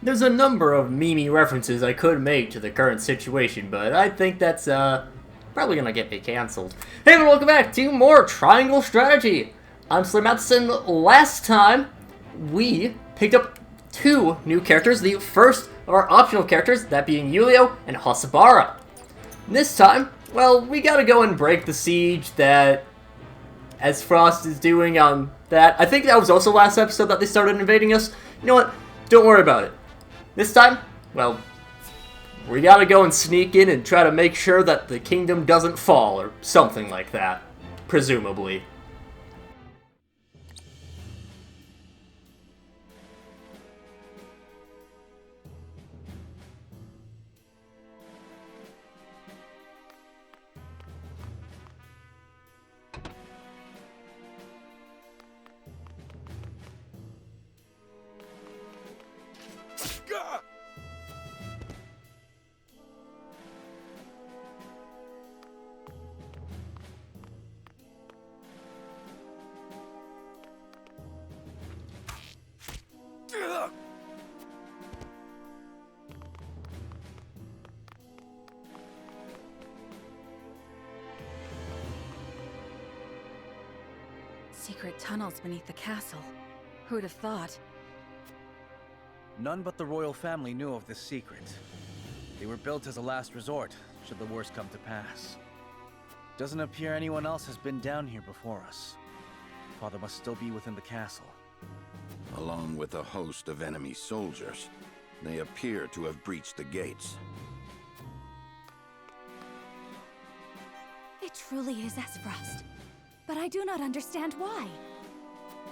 There's a number of meme references I could make to the current situation, but I think that's, probably gonna get me cancelled. Hey everyone, welcome back to more Triangle Strategy! I'm SlayerMathis, and last time we picked up two new characters, the first of our optional characters, that being Yulio and Hasabara. This time, well, we gotta go and break the siege that as Frost is doing on that. I think that was also last episode that they started invading us. You know what? Don't worry about it. This time, well, we gotta go and sneak in and try to make sure that the kingdom doesn't fall, or something like that. Presumably. Secret tunnels beneath the castle. Who'd have thought? None but the royal family knew of this secret. They were built as a last resort, should the worst come to pass. Doesn't appear anyone else has been down here before us. Father must still be within the castle. Along with a host of enemy soldiers, they appear to have breached the gates. It truly is Frost. But I do not understand why.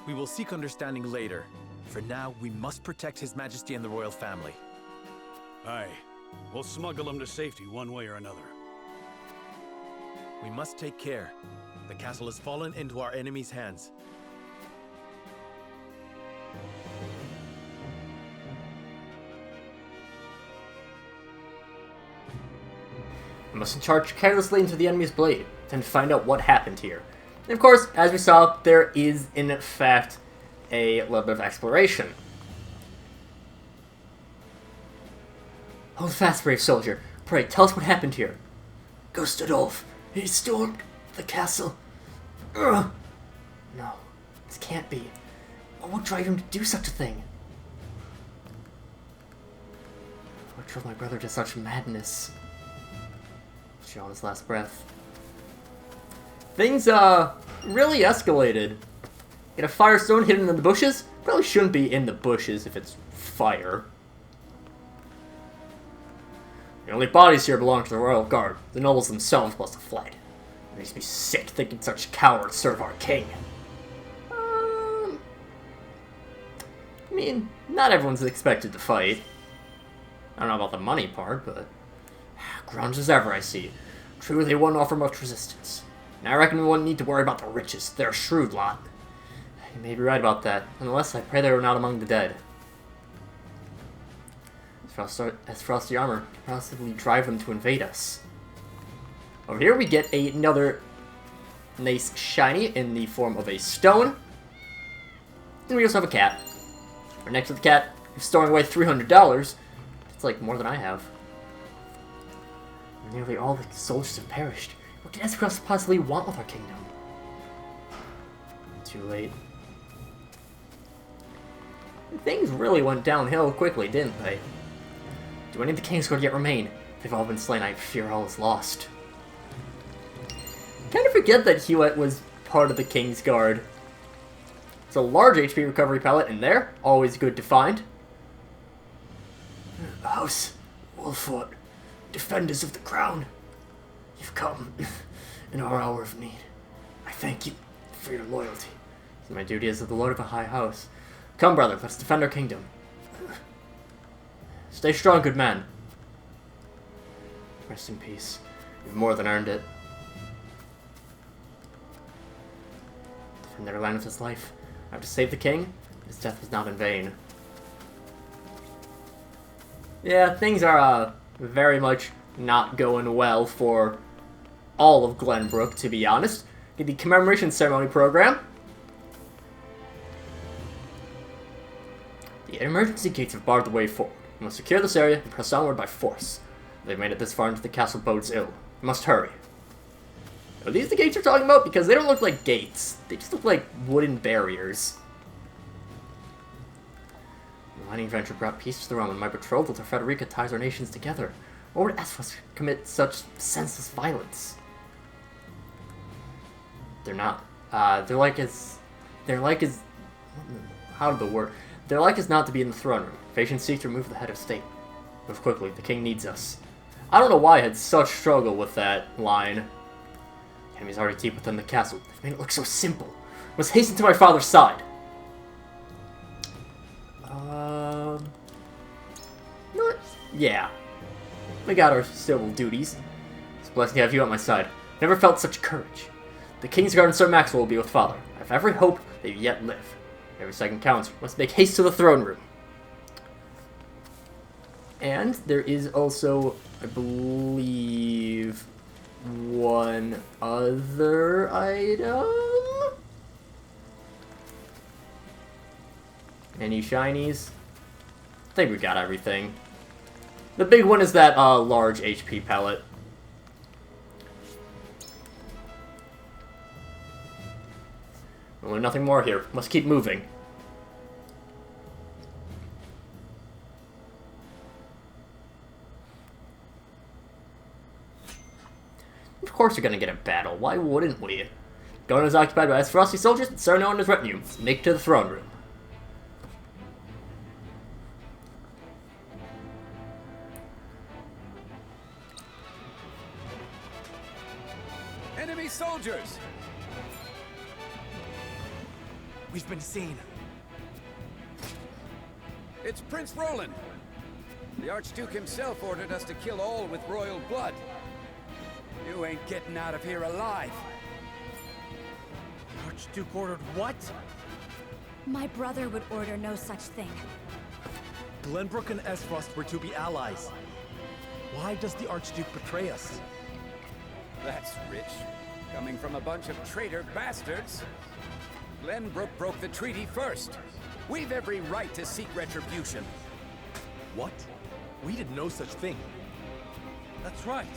We will seek understanding later. For now, we must protect His Majesty and the royal family. Aye. We'll smuggle them to safety one way or another. We must take care. The castle has fallen into our enemy's hands. We must charge carelessly into the enemy's blade, then find out what happened here. And of course, as we saw, there is, in fact, a little bit of exploration. Hold fast, brave soldier. Pray, tell us what happened here. Ghost Adolf, he stormed the castle. Ugh. No, this can't be. What would drive him to do such a thing? What drove my brother to such madness? Drawn his last breath. Things, really escalated. Get a firestone hidden in the bushes? Probably shouldn't be in the bushes if it's fire. The only bodies here belong to the royal guard. The nobles themselves must have fled. It makes me sick thinking such cowards serve our king. I mean, not everyone's expected to fight. I don't know about the money part, but grunge as ever, I see. True, they won't offer much resistance. And I reckon we wouldn't need to worry about the riches. They're a shrewd lot. You may be right about that. Nonetheless, I pray they were not among the dead. As Frosty armor can possibly drive them to invade us. Over here we get another nice shiny in the form of a stone. And we also have a cat. Right next to the cat, who's storing away $300. That's like more than I have. Nearly all the soldiers have perished. What could Frost possibly want with our kingdom? Too late. Things really went downhill quickly, didn't they? Do any of the King's Guard yet remain? If they've all been slain, I fear all is lost. Kind of forget that Hewitt was part of the King's Guard. It's a large HP recovery palette in there, always good to find. House Wolfwood, defenders of the crown. You've come in our hour of need. I thank you for your loyalty. It's my duty as the lord of a high house. Come, brother, let's defend our kingdom. Stay strong, good man. Rest in peace. You've more than earned it. Defend their land with his life. I have to save the king. His death was not in vain. Yeah, things are very much not going well for all of Glenbrook, to be honest. Get the commemoration ceremony program. The The emergency gates have barred the way forward. We must secure this area and press onward by force. They've made it this far into the castle bodes ill. We must hurry. Are these the gates you're talking about? Because they don't look like gates. They just look like wooden barriers. The mining venture brought peace to the realm, and my betrothal to Frederica ties our nations together. Or would Esfos commit such senseless violence? They're not. They're like as how did the word? Their like is not to be in the throne room. Patience seek to remove the head of state. Move quickly, the king needs us. I don't know why I had such struggle with that line. The enemy's already deep within the castle. They've made it look so simple. I must hasten to my father's side. You know what? Yeah. We got our civil duties. It's a blessing to have you on my side. Never felt such courage. The King's Guard and Sir Maxwell will be with father. I have every hope they yet live. Every second counts. We must make haste to the throne room. And there is also, I believe, one other item. Any shinies? I think we got everything. The big one is that large HP pellet. Well, nothing more here. Must keep moving. Of course we're gonna get a battle. Why wouldn't we? Garden is occupied by Frosty soldiers and Serno and his retinue. Let's make it to the throne room. Enemy soldiers! We've been seen. It's Prince Roland. The Archduke himself ordered us to kill all with royal blood. You ain't getting out of here alive. The Archduke ordered what? My brother would order no such thing. Glenbrook and Esfrost were to be allies. Why does the Archduke betray us? That's rich. Coming from a bunch of traitor bastards. Glenbrook broke the treaty first. We've every right to seek retribution. What? We did no such thing. That's right.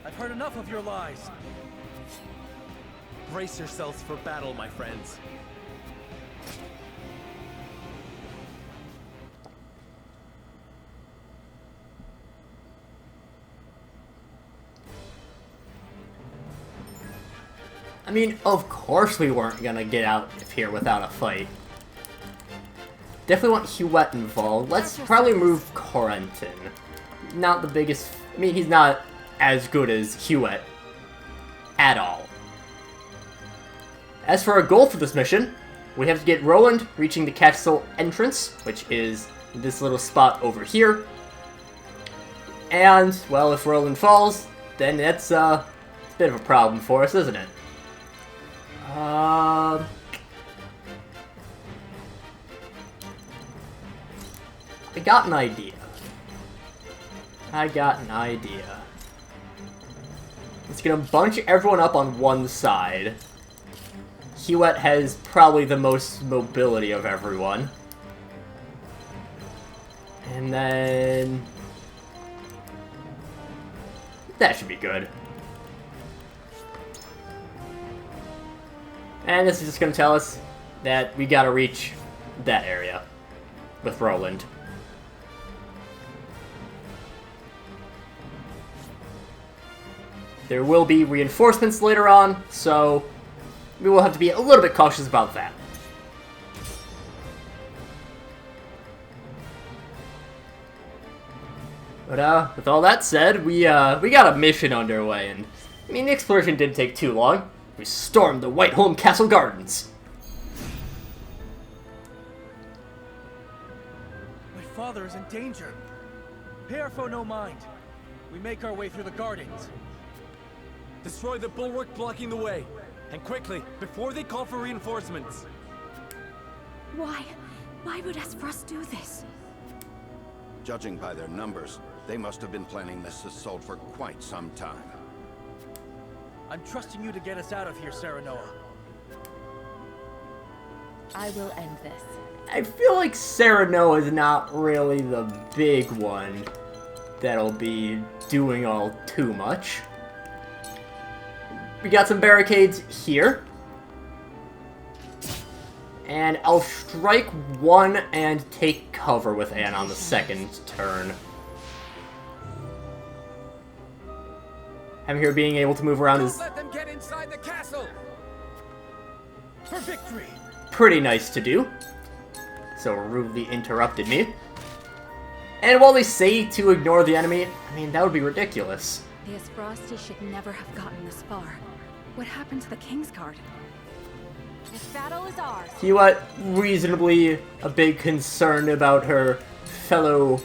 I've heard enough of your lies. Brace yourselves for battle, my friends. I mean, of course we weren't gonna get out of here without a fight. Definitely want Hewitt involved. Let's probably move Corentin. Not the biggest... I mean, he's not as good as Hewitt. At all. As for our goal for this mission, we have to get Roland reaching the castle entrance, which is this little spot over here. And, well, if Roland falls, then it's a bit of a problem for us, isn't it? I got an idea. It's gonna bunch everyone up on one side. Hewitt has probably the most mobility of everyone. And then... that should be good. And this is just going to tell us that we got to reach that area with Roland. There will be reinforcements later on, so we will have to be a little bit cautious about that. But with all that said, we got a mission underway, and I mean the exploration didn't take too long. We stormed the Whiteholm Castle Gardens. My father is in danger. Pay our foe no mind. We make our way through the gardens. Destroy the bulwark blocking the way. And quickly, before they call for reinforcements. Why? Why would Esfrost do this? Judging by their numbers, they must have been planning this assault for quite some time. I'm trusting you to get us out of here, Serenoa. I will end this. I feel like Sereno is not really the big one that'll be doing all too much. We got some barricades here. And I'll strike one and take cover with Anne on the second turn. Having her being able to move around is Let them get inside the castle. For victory. pretty nice to do. So rudely interrupted me. And while they say to ignore the enemy, I mean, that would be ridiculous. This Frosty should never have gotten this far. What happened to the King's Guard? This battle is ours. You are reasonably a big concern about her fellow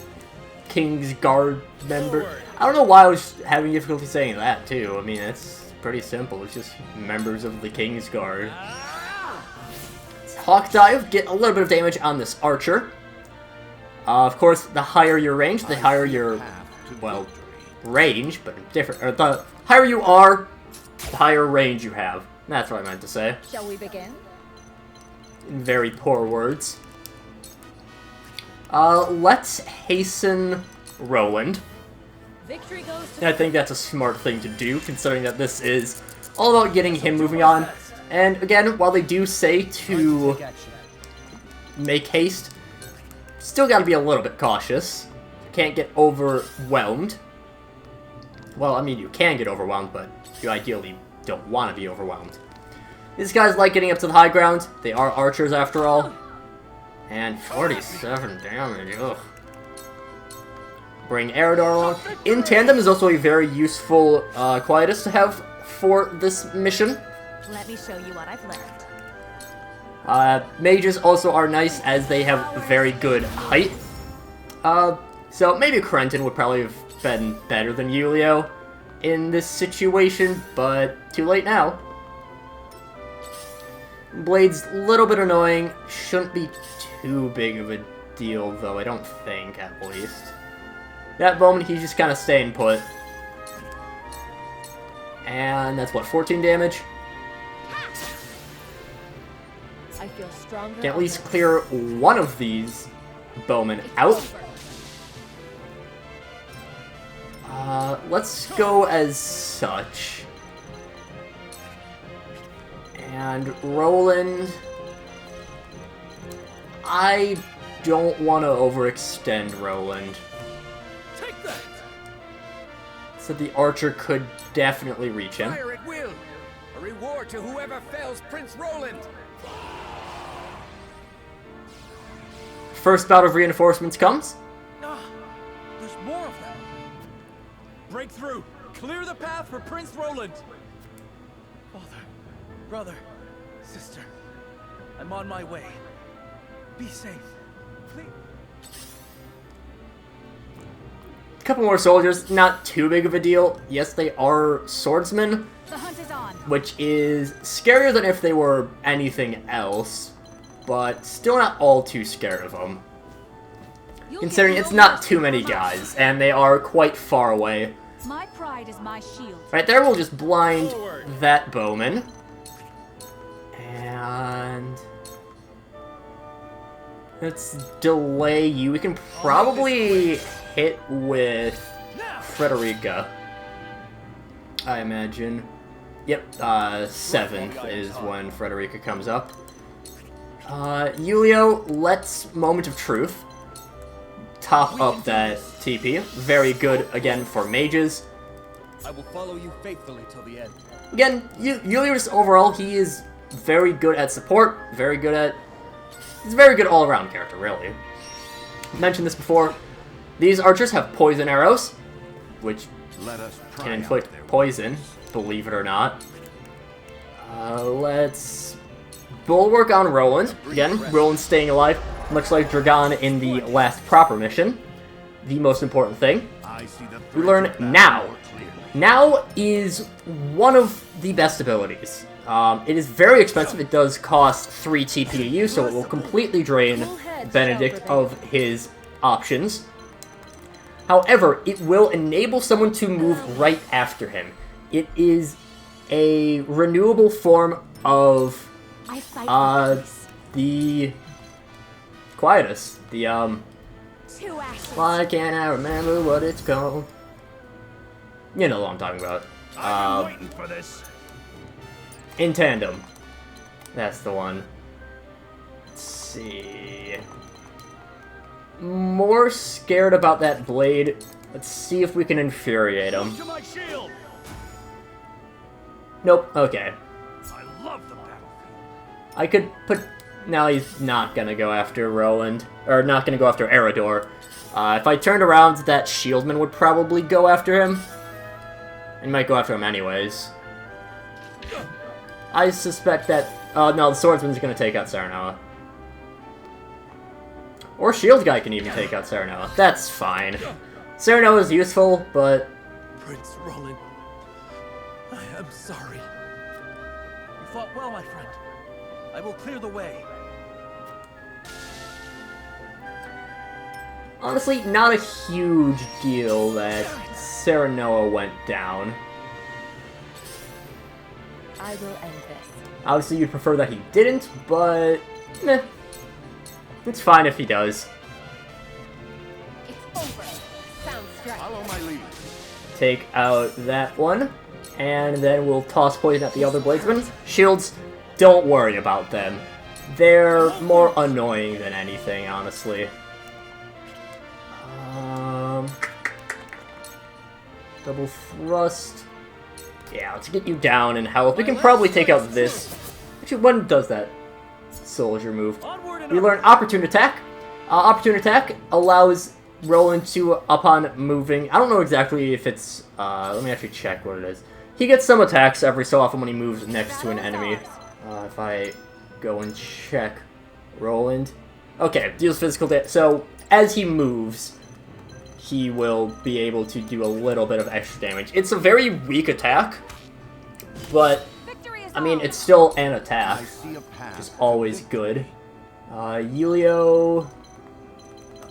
King's Guard member. Forward. I don't know why I was having difficulty saying that, too. I mean, it's pretty simple. It's just members of the King's Guard. Hawk Dive, get a little bit of damage on this archer. Of course, the higher your range, the higher your, well, range, but different. Or the higher you are, the higher range you have. That's what I meant to say. Shall we begin? In very poor words. Let's hasten Roland. Victory goes to And I think that's a smart thing to do, considering that this is all about getting him moving on. And again, while they do say to make haste, still gotta be a little bit cautious. Can't get overwhelmed. Well, I mean, you can get overwhelmed, but you ideally don't want to be overwhelmed. These guys like getting up to the high ground. They are archers after all. And 47 damage, ugh. Bring Eridor along. In tandem is also a very useful Quietus to have for this mission. Let me show you what I've learned. Mages also are nice as they have very good height. So maybe Krenton would probably have been better than Yulio in this situation, but too late now. Blade's a little bit annoying. Shouldn't be too big of a deal, though, I don't think, at least. That bowman, he's just kind of staying put. And that's what, 14 damage? I feel stronger. Can at least clear one of these bowmen out. Let's go as such. And Roland, I don't want to overextend Roland. Take that! So the archer could definitely reach him. Fire at will. A reward to whoever fells Prince Roland. First bout of reinforcements comes. Ah, there's more of them. Break through. Clear the path for Prince Roland. Father, brother, sister, I'm on my way. Be safe, please. A couple more soldiers, not too big of a deal. Yes, they are swordsmen, The hunt is on. which is scarier than if they were anything else, but still not all too scared of them. You'll Considering get it's no not mercy too many from us. guys, and they are quite far away. My pride is my shield. Right there, we'll just blind Forward. that bowman. And let's delay you. We can probably hit with Frederica, I imagine. Yep, 7th is when Frederica comes up. Yulio, let's Moment of Truth. Top up that TP. Very good, again, for mages. I will follow you faithfully till the end. Again, Yulio's overall, he is very good at support, very good at... He's a very good all-around character, really. Mentioned this before. These archers have poison arrows, which Let us can try inflict out their poison, believe it or not. Let's bulwark on Roland. Again, Roland staying alive, much like Dragon in the last proper mission. The most important thing. I see the We learn now. Now is one of the best abilities. It is very expensive. It does cost 3 TP to use, so it will completely drain Benedict of his options. However, it will enable someone to move right after him. It is a renewable form of I fight for peace. the Quietus. The, Two ashes. why can't I remember what it's called? You know what I'm talking about. I've been waiting for this. In Tandem. That's the one. Let's see. More scared about that blade. Let's see if we can infuriate him. To my shield. Nope, okay. I love the battlefield. I could put... Now he's not gonna go after Roland. Or not gonna go after Eridor. If I turned around, that shieldman would probably go after him. And might go after him anyways. I suspect that... no, the swordsman's gonna take out Saranoa. Or Shield Guy can even take out Saranoa. That's fine. Saranoa is useful, but... Prince Roland, I am sorry. You fought well, my friend. I will clear the way. Honestly, not a huge deal that Saranoa went down. I will end this. Obviously, you'd prefer that he didn't, but... meh. It's fine if he does. It's over. Sound strike. Follow my lead. Take out that one, and then we'll toss poison at the other bladesmen. Shields, don't worry about them. They're more annoying than anything, honestly. Double thrust. Yeah, let's get you down in health. We can probably take out this. Actually, when does that soldier move? We learn Opportune Attack. Opportune Attack allows Roland to, upon moving... I don't know exactly if it's... let me actually check what it is. He gets some attacks every so often when he moves next to an enemy. If I go and check Roland... Okay, deals physical damage. So, as he moves, he will be able to do a little bit of extra damage. It's a very weak attack, but, I mean, it's still an attack, which is always good. Yulio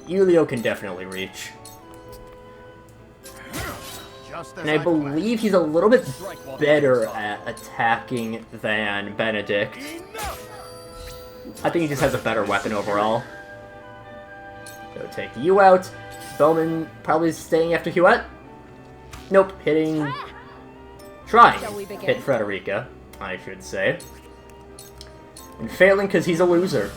can definitely reach. And I believe he's a little bit better at attacking than Benedict. I think he just has a better weapon overall. So take you out. Bowman probably staying after Huette. Nope, hitting... Trying to hit Frederica, I should say. And failing because he's a loser.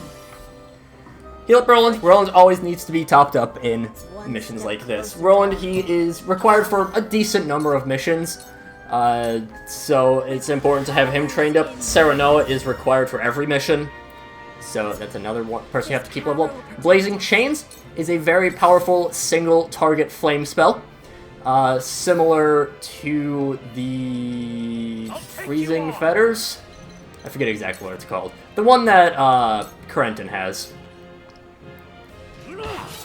Heal up Roland. Roland always needs to be topped up in missions like this. Roland, he is required for a decent number of missions. So it's important to have him trained up. Saranoa is required for every mission. So that's another one person you have to keep level up. Blazing Chains is a very powerful single target flame spell. Similar to the Freezing Fetters. I forget exactly what it's called. The one that Corentin has.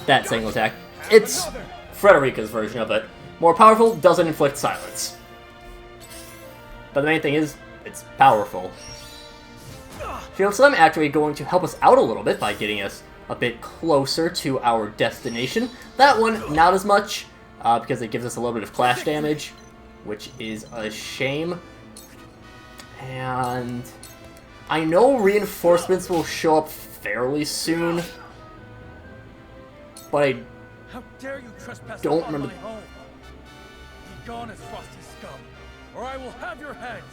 That single attack. It's Frederica's version of it. More powerful, doesn't inflict silence. But the main thing is, it's powerful. Shield Slam actually going to help us out a little bit by getting us a bit closer to our destination. That one, not as much, because it gives us a little bit of clash damage, which is a shame. And I know reinforcements will show up fairly soon, but I How dare you trespass don't upon remember. my home? Be gone as Frosty scum, or I will have your heads.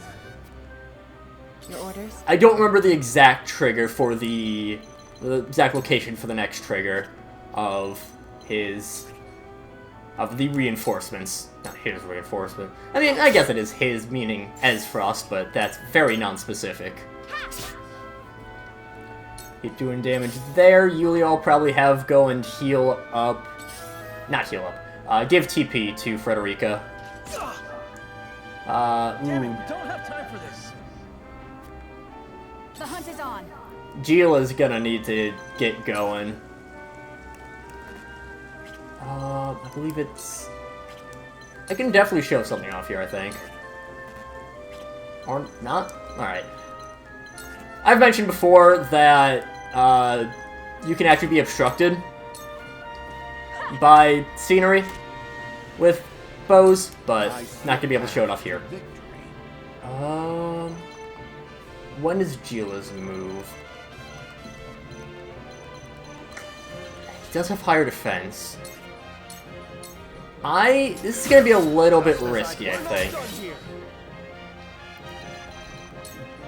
Your orders? I don't remember the exact trigger for the exact location for the next trigger of the reinforcements. Not his reinforcement. I mean, I guess it is his, meaning as Frost, but that's very non-specific. Keep doing damage there. Yulia will probably have go and heal up. Not heal up. Give TP to Frederica. Damn it, we don't have time for this. The hunt is on. Gila's gonna need to get going. I believe it's... I can definitely show something off here, I think. Or not? Alright. I've mentioned before that you can actually be obstructed by scenery with bows, but not gonna be able to show it off here. When is Gila's move? does have higher defense. This is gonna be a little bit risky, I think.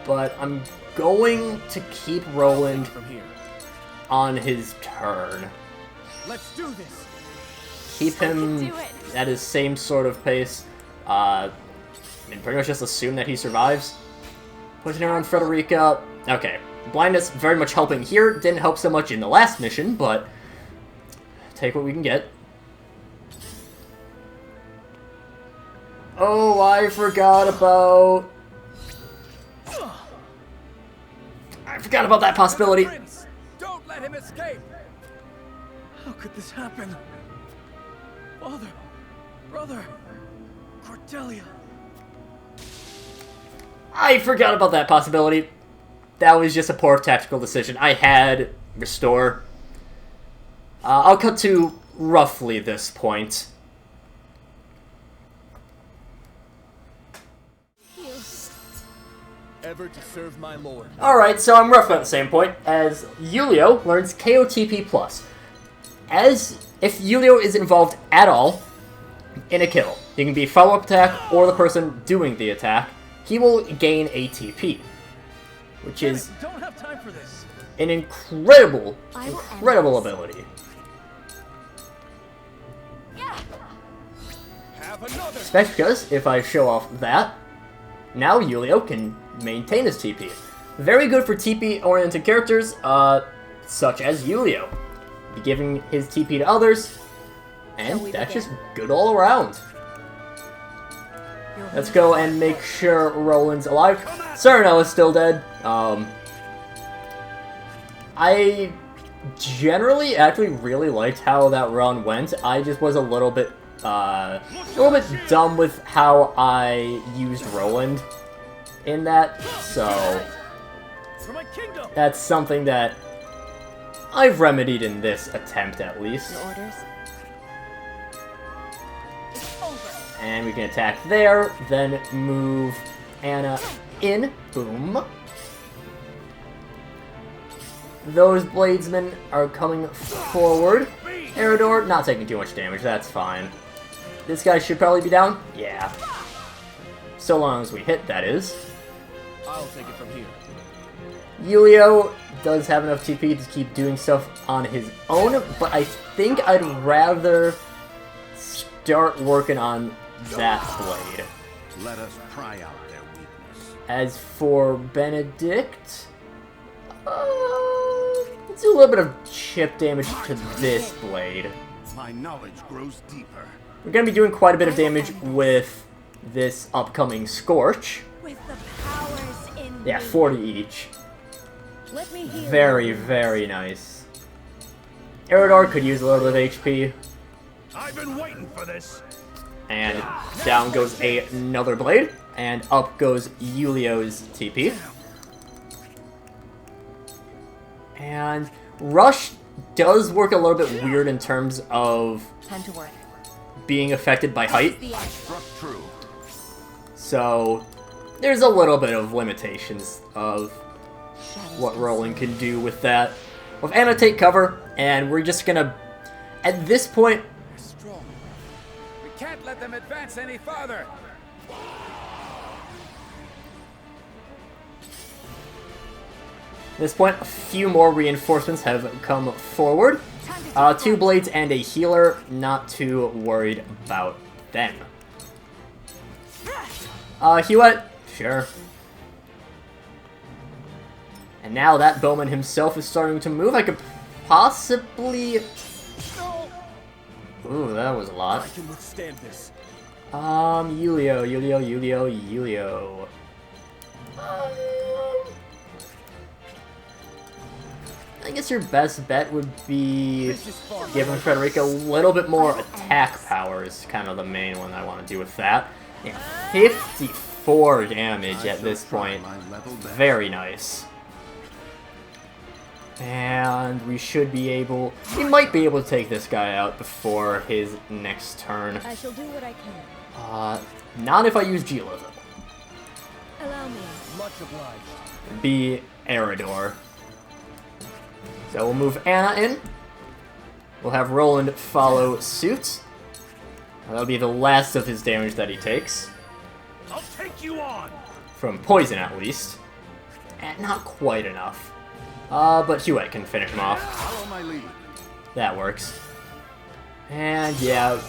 But I'm going to keep Roland on his turn. Let's do this. Keep him at his same sort of pace. And pretty much just assume that he survives. Pushing around Frederica. Okay. Blindness very much helping here. Didn't help so much in the last mission, but take what we can get. Oh, I forgot about that possibility. Prince, don't let him escape. How could this happen? Father, brother, Cordelia. I forgot about that possibility. That was just a poor tactical decision. I had restore. I'll cut to roughly this point. Ever to serve my lord. Alright, so I'm roughly at the same point as Yulio learns KOTP+. As if Yulio is involved at all in a kill, it can be a follow-up attack or the person doing the attack, he will gain ATP, which is Don't have time for this. an incredible ability. Have another. Especially because if I show off that, now Yulio can maintain his TP. Very good for TP-oriented characters, such as Yulio. Be giving his TP to others, and that's just good all around. Let's go and make sure Roland's alive. Cyrano is still dead. I generally actually really liked how that run went. I just was a little bit dumb with how I used Roland in that, so that's something that I've remedied in this attempt at least. Your orders? And we can attack there, then move Anna in. Boom. Those bladesmen are coming forward. Eridor, not taking too much damage, that's fine. This guy should probably be down? Yeah. So long as we hit, that is. I'll take it from here. Yulio does have enough TP to keep doing stuff on his own, but I think I'd rather start working on that blade. Let us pry out their weakness. As for Benedict, let's do a little bit of chip damage to this blade. My knowledge grows deeper. We're going to be doing quite a bit of damage with this upcoming Scorch. With the powers in Yeah, me. 40 each. Let me heal. Very, very nice. Eridor could use a little bit of HP. I've been waiting for this. And down goes another blade. And up goes Yulio's TP. And Rush does work a little bit weird in terms of Time to work. being affected by height. The end. Struck true. So there's a little bit of limitations of Shadows what can Roland can do with that. With Anna, take cover, and we're just gonna, at this point, They're strong. We can't let them advance any farther. a few more reinforcements have come forward. 2 blades and a healer, not too worried about them. Hewitt, sure. And now that bowman himself is starting to move. I could possibly... Ooh, that was a lot. I can withstand this. Yulio. I guess your best bet would be giving Frederica a little bit more attack power is kind of the main one I want to do with that. Yeah, 54 damage at this point. Very nice. And we should be able... We might be able to take this guy out before his next turn. I shall do what I can. Not if I use Gila, though. Allow me. Much obliged. Be Eridor. So we'll move Anna in. We'll have Roland follow suit. That'll be the last of his damage that he takes. I'll take you on! From poison, at least. And not quite enough. But Hewitt can finish him off. Follow my lead. That works. And yeah,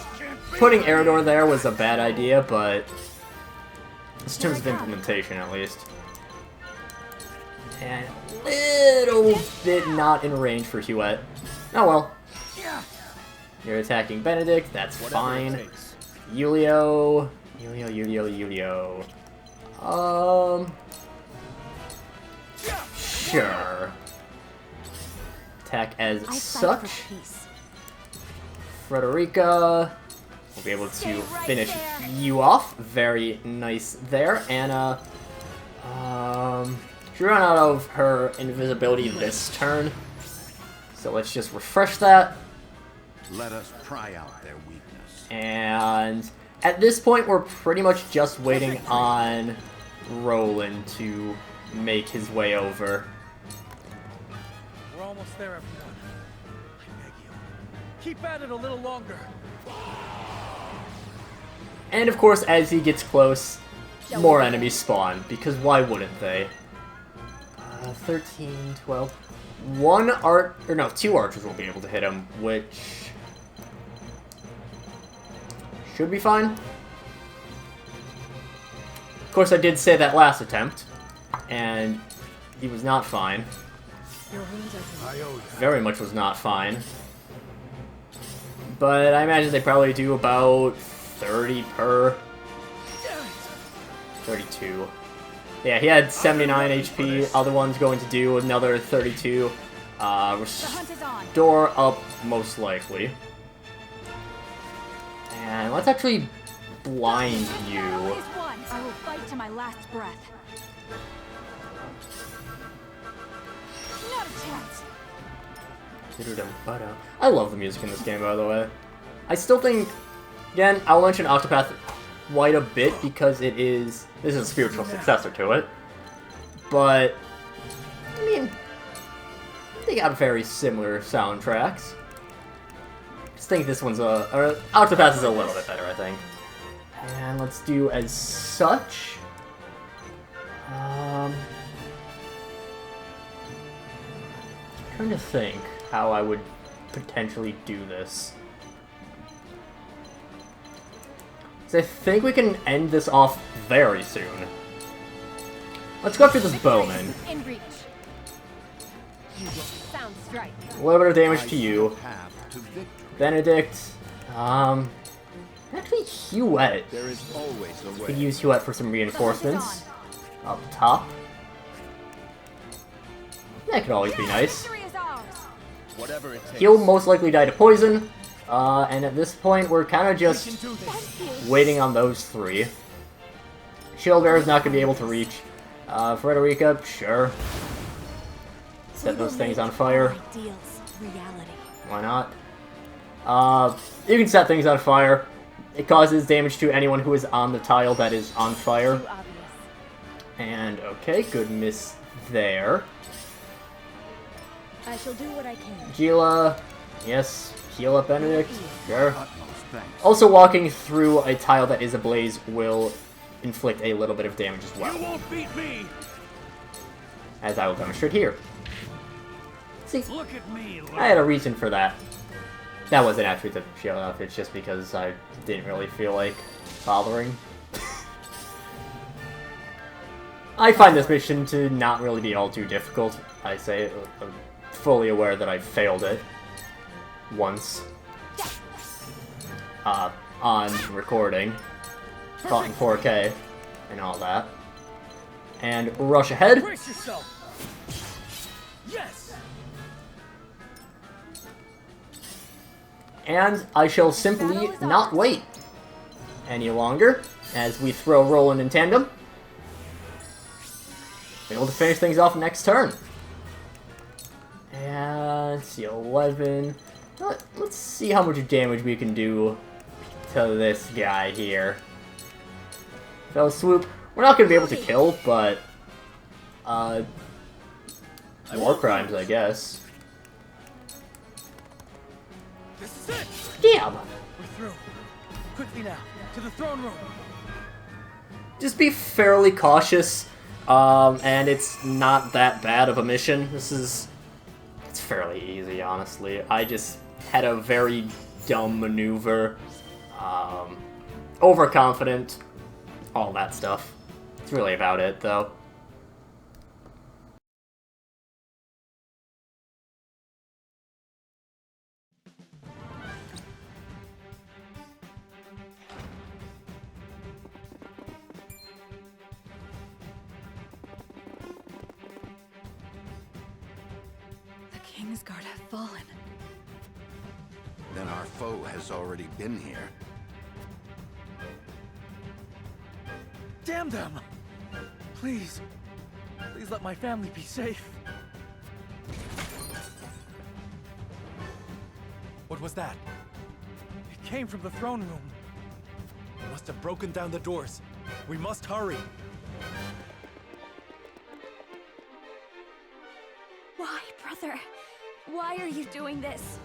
putting Eridor there was a bad idea, but in terms of implementation, at least. And a little bit not in range for Hewitt. Oh well. You're attacking Benedict, that's fine. Julio. Sure. Attack as such. Frederica will be able to finish you off. Very nice there. Anna, she ran out of her invisibility this turn. So let's just refresh that. Let us pry out their weakness. And at this point, we're pretty much just waiting on Roland to make his way over. We're almost there, everyone. I beg you. Keep at it a little longer. And of course, as he gets close, more enemies spawn, because why wouldn't they? 13, 12... two archers will be able to hit him, which should be fine. Of course, I did say that last attempt, and he was not fine. Very much was not fine. But I imagine they probably do about 30 per. 32. Yeah, he had 79 HP. Other one's going to do another 32. Restore up, most likely. And let's actually blind you. I will fight to my last breath. Not a chance. I love the music in this game, by the way. I still think, again, I'll mention Octopath quite a bit because it is, this is a spiritual successor to it. But, I mean, they got very similar soundtracks. Just think this one's Octopath is a little bit better, I think. And let's do as such. Trying to think how I would potentially do this. So I think we can end this off very soon. Let's go after this bowman. In reach. Sounds right. A little bit of damage to you. Benedict. Actually, Hewitt. There is always a way. Could use Hewitt for some reinforcements. Up top. That could always be nice. Whatever it takes. He'll most likely die to poison. And at this point, we're kind of just waiting on those three. Shield Bearer's not going to be able to reach. Frederica, sure. Set those things on fire. Why not? You can set things on fire. It causes damage to anyone who is on the tile that is on fire. And, okay, good miss there. I shall do what I can. Gila, yes. Heal up Benedict, sure. Also, walking through a tile that is ablaze will inflict a little bit of damage as well. You won't beat me. As I will demonstrate here. See, Look at me. I had a reason for that. That wasn't actually to show off, it's just because I didn't really feel like bothering. I find this mission to not really be all too difficult. I say, I'm fully aware that I failed it once. On recording. Caught in 4K and all that. And rush ahead. Brace yourself. Yes. And I shall simply not wait any longer as we throw Roland in tandem. Be able to finish things off next turn. And let's see, 11. Let's see how much damage we can do to this guy here. Fell swoop. We're not going to be able to kill, but war crimes, I guess. This is it! Damn! We're through. Quickly now, to the throne room. Just be fairly cautious, and it's not that bad of a mission. It's fairly easy, honestly. I just had a very dumb maneuver, overconfident, all that stuff. That's really about it, though. The Kingsguard have fallen. Then our foe has already been here. Damn them! Please. Please let my family be safe. What was that? It came from the throne room. They must have broken down the doors. We must hurry. Why, brother? Why are you doing this?